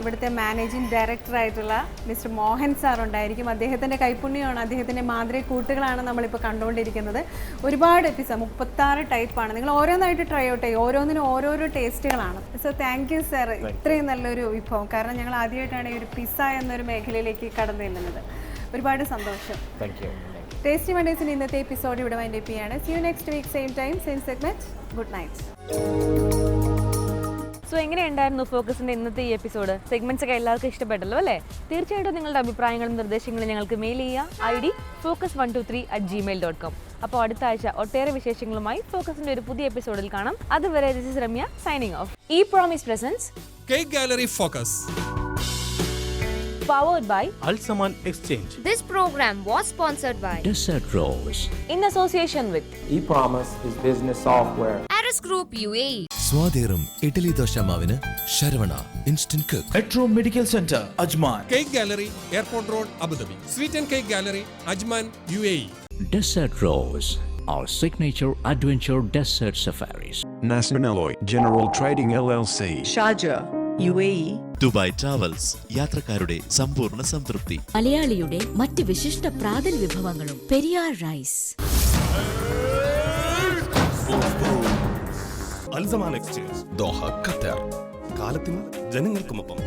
ഇവിടുത്തെ മാനേജിങ് ഡയറക്ടറായിട്ടുള്ള മിസ്റ്റർ മോഹൻ സാർ ഉണ്ടായിരിക്കും. അദ്ദേഹത്തിൻ്റെ കൈപ്പുണ്യമാണ്, അദ്ദേഹത്തിൻ്റെ മാതൃ കൂട്ടുകളാണ് നമ്മളിപ്പോൾ കണ്ടുകൊണ്ടിരിക്കുന്നത്. ഒരുപാട് പിസ്സ 36 ടൈപ്പാണ്. നിങ്ങൾ ഓരോന്നായിട്ട് ട്രൈ ഔട്ട് ചെയ്യും. ഓരോന്നിനും ഓരോരോ ടേസ്റ്റുകളാണ്. സോ താങ്ക് യു സാർ, ഇത്രയും നല്ലൊരു വിഭവം. കാരണം ഞങ്ങൾ ആദ്യമായിട്ടാണ് ഈ ഒരു പിസ്സ എന്നൊരു മേഖലയിലേക്ക് കടന്നു ചെല്ലുന്നത്. ഒരുപാട് സന്തോഷം. ടേസ്റ്റി മണ്ടേഴ്സിൻ്റെ ഇന്നത്തെ എപ്പിസോഡ് ഇവിടെ വൈൻഡപ്പ് ചെയ്യാണ്. See you next week same time same segment. Good night. So എങ്ങനെയുണ്ടായിരുന്നു ഫോക്കസിൻ്റെ ഇന്നത്തെ ഈ എപ്പിസോഡ്? സെഗ്മെന്റ്സ് ഒക്കെ എല്ലാവർക്കും ഇഷ്ടപ്പെട്ടല്ലോ അല്ലേ? തീർച്ചയായിട്ടും നിങ്ങളുടെ അഭിപ്രായങ്ങളും നിർദ്ദേശങ്ങളും ഞങ്ങൾക്ക് മെയിൽ ചെയ്യുക. ID focus123@gmail.com. അപ്പോൾ അടുത്ത ആഴ്ച ഒട്ടേറെ വിശേഷങ്ങളുമായി ഫോക്കസിൻ്റെ ഒരു പുതിയ എപ്പിസോഡിൽ കാണാം. അതുവരെ this is Ramya signing off. ഈ promise presents cake gallery focus. Powered by Alsaman Exchange. This program was sponsored by Desert Rose. in association with ePromise is business software. Aris Group UAE. സ്വാദേറും ഇഡ്ഡലി ദോശ മാവിന് Saravana instant cook. Metro medical centre Ajman. Cake gallery airport road Abu Dhabi. Sweet and cake gallery Ajman UAE. Desert Rose, our signature adventure desert safaris. Nasnalloy General Trading LLC. Sharjah, UAE. Dubai travels, യാത്രക്കാരുടെ സമ്പൂർണ്ണ സംതൃപ്തി. മലയാളിയുടെ മറ്റ് വിശിഷ്ട പ്രാതൽ വിഭവങ്ങളും. Periyar rice. Alsaman Exchange. Doha, Qatar. കാലത്തിനും ജനങ്ങൾക്കുമൊപ്പം.